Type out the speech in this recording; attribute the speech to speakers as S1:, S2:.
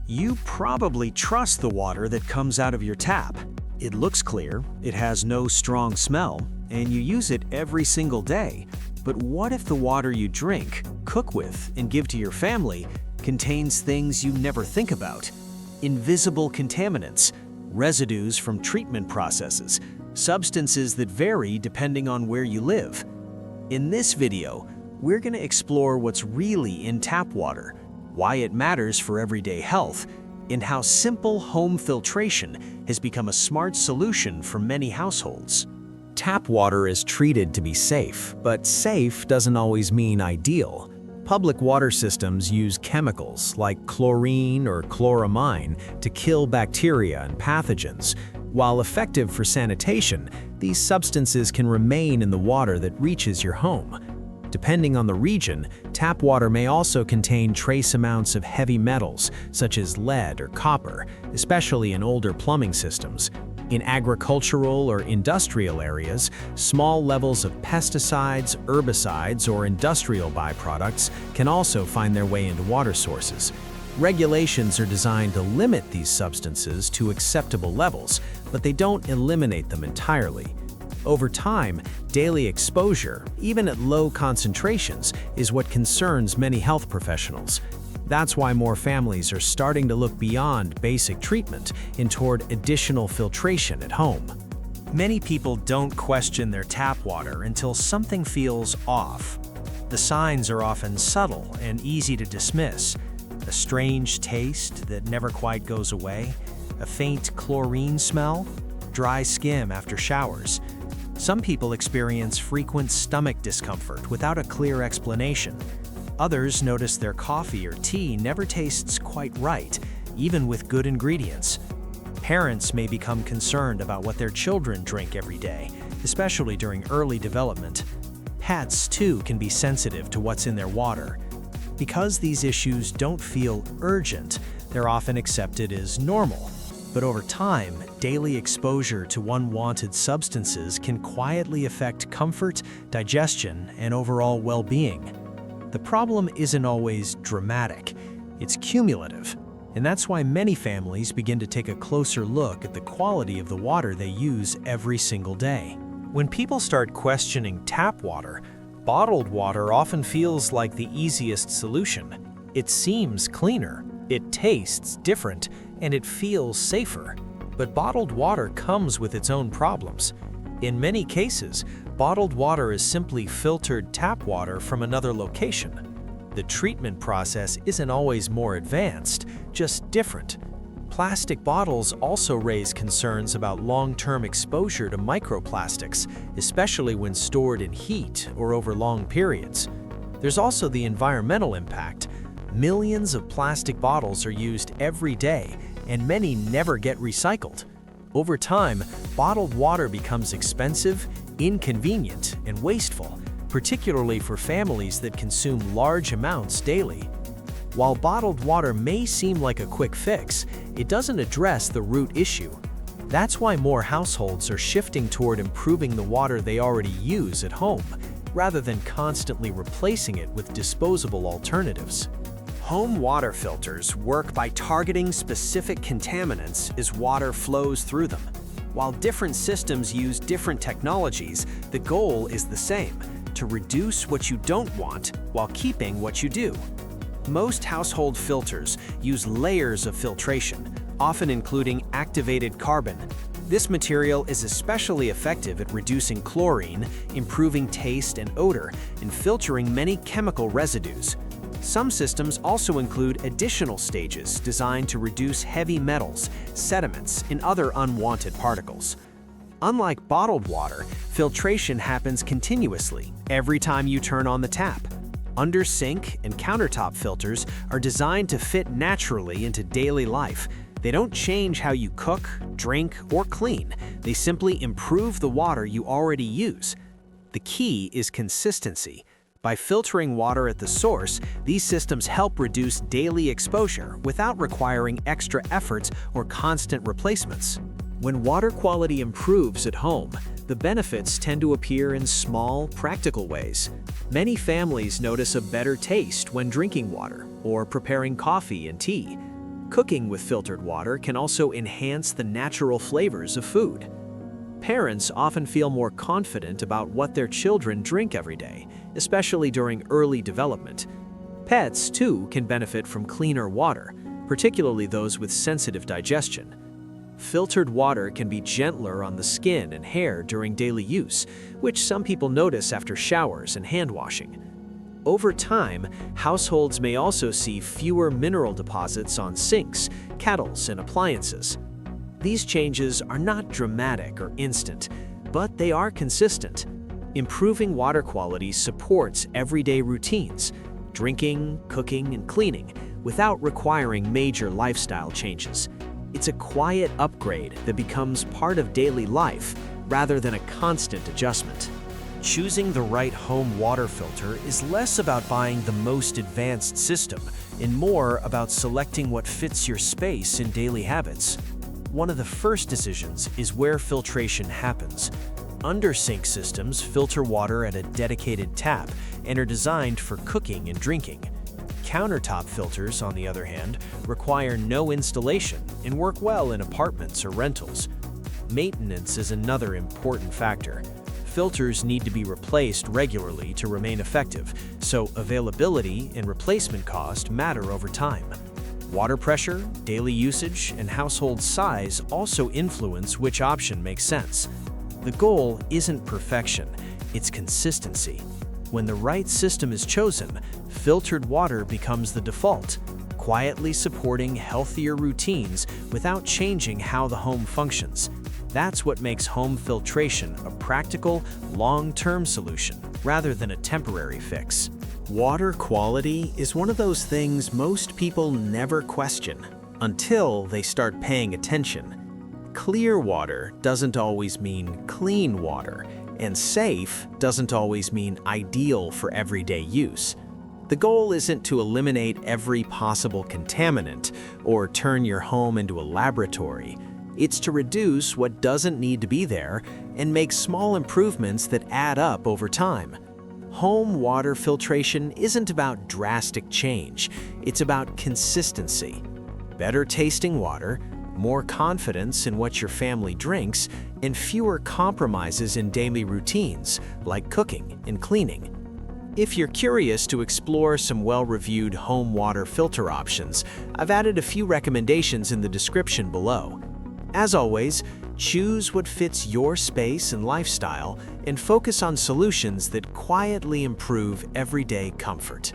S1: You probably trust the water that comes out of your tap. It looks clear, it has no strong smell, and you use it every single day. But what if the water you drink, cook with, and give to your family contains things you never think about? Invisible contaminants, residues from treatment processes, substances that vary depending on where you live. In this video, we're going to explore what's really in tap water, why it matters for everyday health, and how simple home filtration has become a smart solution for many households.
S2: Tap water is treated to be safe, but safe doesn't always mean ideal. Public water systems use chemicals like chlorine or chloramine to kill bacteria and pathogens. While effective for sanitation, these substances can remain in the water that reaches your home. Depending on the region, tap water may also contain trace amounts of heavy metals, such as lead or copper, especially in older plumbing systems. In agricultural or industrial areas, small levels of pesticides, herbicides, or industrial byproducts can also find their way into water sources. Regulations are designed to limit these substances to acceptable levels, but they don't eliminate them entirely. Over time, daily exposure, even at low concentrations, is what concerns many health professionals. That's why more families are starting to look beyond basic treatment and toward additional filtration at home.
S1: Many people don't question their tap water until something feels off. The signs are often subtle and easy to dismiss. A strange taste that never quite goes away, a faint chlorine smell, dry skim after showers. Some people experience frequent stomach discomfort without a clear explanation. Others notice their coffee or tea never tastes quite right, even with good ingredients. Parents may become concerned about what their children drink every day, especially during early development. Pets, too, can be sensitive to what's in their water. Because these issues don't feel urgent, they're often accepted as normal. But over time, daily exposure to unwanted substances can quietly affect comfort, digestion, and overall well-being. The problem isn't always dramatic, it's cumulative, and that's why many families begin to take a closer look at the quality of the water they use every single day. When people start questioning tap water, bottled water often feels like the easiest solution. It seems cleaner, it tastes different, and it feels safer. But bottled water comes with its own problems. In many cases, bottled water is simply filtered tap water from another location. The treatment process isn't always more advanced, just different. Plastic bottles also raise concerns about long-term exposure to microplastics, especially when stored in heat or over long periods. There's also the environmental impact. Millions of plastic bottles are used every day, and many never get recycled. Over time, bottled water becomes expensive, inconvenient, and wasteful, particularly for families that consume large amounts daily. While bottled water may seem like a quick fix, it doesn't address the root issue. That's why more households are shifting toward improving the water they already use at home, rather than constantly replacing it with disposable alternatives. Home water filters work by targeting specific contaminants as water flows through them. While different systems use different technologies, the goal is the same: to reduce what you don't want while keeping what you do. Most household filters use layers of filtration, often including activated carbon. This material is especially effective at reducing chlorine, improving taste and odor, and filtering many chemical residues. Some systems also include additional stages designed to reduce heavy metals, sediments, and other unwanted particles. Unlike bottled water, filtration happens continuously every time you turn on the tap. Under sink and countertop filters are designed to fit naturally into daily life. They don't change how you cook, drink, or clean. They simply improve the water you already use. The key is consistency. By filtering water at the source, these systems help reduce daily exposure without requiring extra efforts or constant replacements. When water quality improves at home, the benefits tend to appear in small, practical ways. Many families notice a better taste when drinking water or preparing coffee and tea. Cooking with filtered water can also enhance the natural flavors of food. Parents often feel more confident about what their children drink every day, especially during early development. Pets, too, can benefit from cleaner water, particularly those with sensitive digestion. Filtered water can be gentler on the skin and hair during daily use, which some people notice after showers and hand washing. Over time, households may also see fewer mineral deposits on sinks, kettles, and appliances. These changes are not dramatic or instant, but they are consistent. Improving water quality supports everyday routines, drinking, cooking, and cleaning, without requiring major lifestyle changes. It's a quiet upgrade that becomes part of daily life rather than a constant adjustment. Choosing the right home water filter is less about buying the most advanced system and more about selecting what fits your space and daily habits. One of the first decisions is where filtration happens. Under-sink systems filter water at a dedicated tap and are designed for cooking and drinking. Countertop filters, on the other hand, require no installation and work well in apartments or rentals. Maintenance is another important factor. Filters need to be replaced regularly to remain effective, so availability and replacement cost matter over time. Water pressure, daily usage, and household size also influence which option makes sense. The goal isn't perfection, it's consistency. When the right system is chosen, filtered water becomes the default, quietly supporting healthier routines without changing how the home functions. That's what makes home filtration a practical, long-term solution rather than a temporary fix. Water quality is one of those things most people never question until they start paying attention. Clear water doesn't always mean clean water, and safe doesn't always mean ideal for everyday use. The goal isn't to eliminate every possible contaminant or turn your home into a laboratory. It's to reduce what doesn't need to be there and make small improvements that add up over time. Home water filtration isn't about drastic change, it's about consistency. Better tasting water, more confidence in what your family drinks, and fewer compromises in daily routines like cooking and cleaning. If you're curious to explore some well-reviewed home water filter options, I've added a few recommendations in the description below. As always, choose what fits your space and lifestyle and focus on solutions that quietly improve everyday comfort.